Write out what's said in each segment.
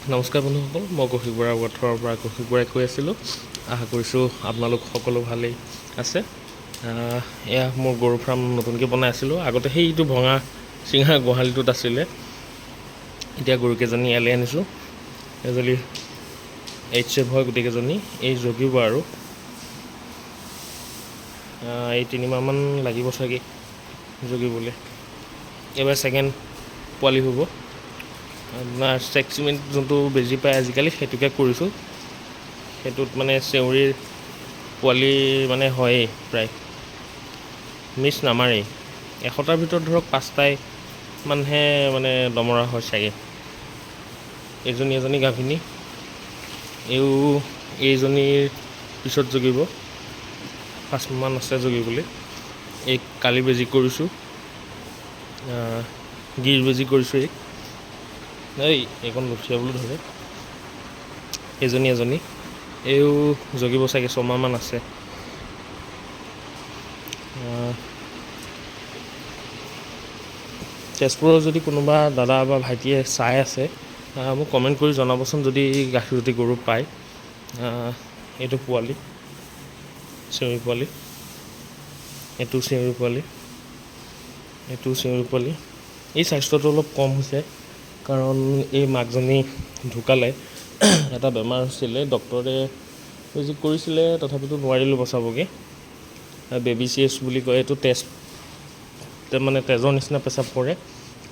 নমস্কাৰ বন্ধুসকল, মই কৌশিক বৰা ৱাথৰৰ পৰা কৌশিক বৰাই কৈ আছিলোঁ। আশা কৰিছোঁ আপোনালোক সকলো ভালেই আছে। এয়া মোৰ গৰু ফাৰ্ম নতুনকৈ বনাই আছিলোঁ। আগতে সেইটো ভঙা চিঙা গোহালিটোত আছিলে। এতিয়া গৰুকেইজনী ইয়ালৈ আনিছোঁ। এজনী HF হয়, গোটেইকেইজনী এই জগিব আৰু এই 3 মাহমান লাগিব চাগে জগিবলৈ। এইবাৰ ছেকেণ্ড পোৱালি হ'ব। আপোনাৰ চেক্সিমেণ্ট যোনটো বেজি পায় আজিকালি সেইটোকে কৰিছোঁ। সেইটোত মানে চেউৰীৰ পোৱালি মানে হয়েই, প্ৰায় মিছ নামাৰেই। 100টাৰ ভিতৰত ধৰক 5টাই মানহে মানে দমৰা হয় চাগে। এজনী গাভিনী, এইজনীৰ পিছত জগিব। 5 মাহমান আছে জগিবলৈ। এই কালি বেজি কৰিছোঁ, গিৰ বেজি কৰিছোঁ। এইকণ লুঠিয়াবলৈ ধৰে। এজনী এইও জগিব চাগে, 6 মাহমান আছে। তেজপুৰৰ যদি কোনোবা দাদা বা ভাইটিয়ে চাই আছে, মোক কমেণ্ট কৰি জনাবচোন যদি গাখীৰতী গৰু পায়। এইটো পোৱালি, চেউৰী পোৱালি, এইটো চেউৰী পোৱালি, এইটো চেউৰী পোৱালি। এই স্বাস্থ্যটো অলপ কম হৈছে, কাৰণ এই মাকজনী ঢুকালে। এটা বেমাৰ হৈছিলে, ডক্টৰে বেজি কৰিছিলে, তথাপিতো নোৱাৰিলোঁ বচাবগৈ। BBCS বুলি কয়। এইটো মানে তেজৰ নিচিনা পেচাব কৰে,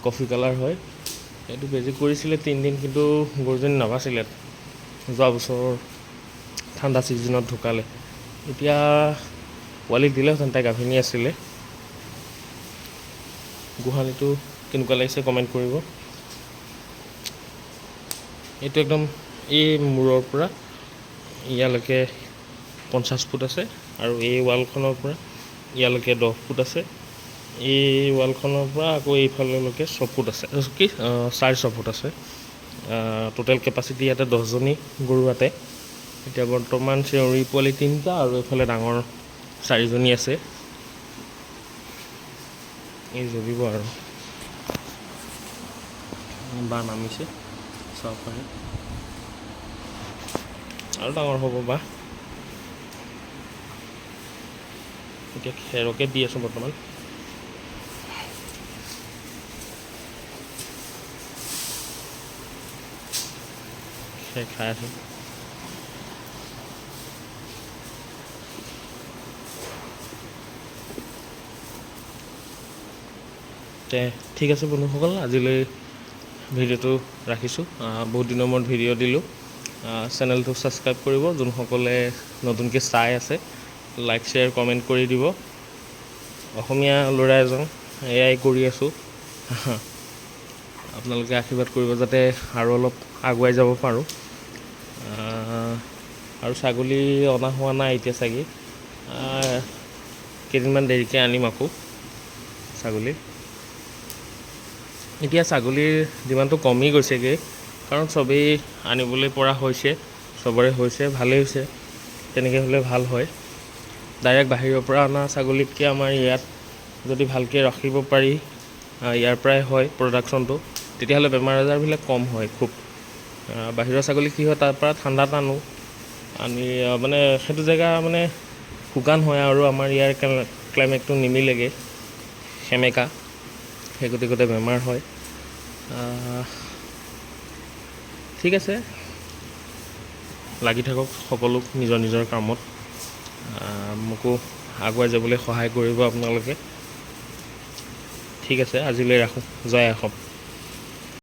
কফি কালাৰ হয়। এইটো বেজি কৰিছিলে 3 দিন, কিন্তু গৰুজনী নাবাচিলে। যোৱা বছৰ ঠাণ্ডা ছিজনত ঢুকালে। এতিয়া পোৱালি দিলেহেঁতেন, তাই গাভিনী আছিলে। গোহালিটো কেনেকুৱা লাগিছে কমেণ্ট কৰিব। এইটো একদম এই মূৰৰ পৰা ইয়ালৈকে 50 ফুট আছে, আৰু এই ৱালখনৰ পৰা ইয়ালৈকে 10 ফুট আছে। এই ৱালখনৰ পৰা আকৌ এইফাললৈকে 6 ফুট আছে, 4.5 ফুট আছে। টোটেল কেপাচিটি ইয়াতে 10জনী গৰু আতে। এতিয়া বৰ্তমান চেউৰী পোৱালি 3টা আৰু এইফালে ডাঙৰ 4জনী আছে। এই জগিব আৰু বা নামিছে, চাব পাৰে। আৰু ডাঙৰ হ'ব বা। এতিয়া খেৰকে দি আছোঁ বৰ্তমান। খেৰ খাই আছোঁ। ঠিক আছে বন্ধুসকল, আজিলৈ ভিডিঅ'টো ৰাখিছোঁ। বহুত দিনৰ মূৰত ভিডিঅ' দিলোঁ। চেনেলটো ছাবস্ক্ৰাইব কৰিব। যোনসকলে নতুনকৈ চাই আছে, লাইক শ্বেয়াৰ কমেণ্ট কৰি দিব। অসমীয়া ল'ৰা এজন, এয়াই কৰি আছোঁ। আপোনালোকে আশীৰ্বাদ কৰিব যাতে আৰু অলপ আগুৱাই যাব পাৰোঁ। আৰু ছাগলী অনা হোৱা নাই এতিয়া চাগে, কেইদিনমান দেৰিকৈ আনিম আকৌ ছাগলী। এতিয়া ছাগলীৰ ডিমাণ্ডটো কমি গৈছেগৈ, কাৰণ চবেই আনিবলৈ পৰা হৈছে, চবৰে হৈছে, ভালেই হৈছে। তেনেকৈ হ'লে ভাল হয়। ডাইৰেক্ট বাহিৰৰ পৰা অনা ছাগলীতকৈ আমাৰ ইয়াত যদি ভালকৈ ৰাখিব পাৰি, ইয়াৰ পৰাই হয় প্ৰডাকশ্যনটো, তেতিয়াহ'লে বেমাৰ আজাৰবিলাক কম হয় খুব। বাহিৰৰ ছাগলী কি হয়, তাৰ পৰা ঠাণ্ডাত আনি মানে সেইটো জেগা মানে শুকান হয়, আৰু আমাৰ ইয়াৰ ক্লাইমেটটো নিমিলেগৈ, সেমেকা। সেই গতিকে বেমাৰ হয়। ঠিক আছে, লাগি থাকক সকলো নিজৰ নিজৰ কামত। মোকো আগুৱাই যাবলৈ সহায় কৰিব আপোনালোকে। ঠিক আছে, আজিলৈ ৰাখোঁ। জয় অসম।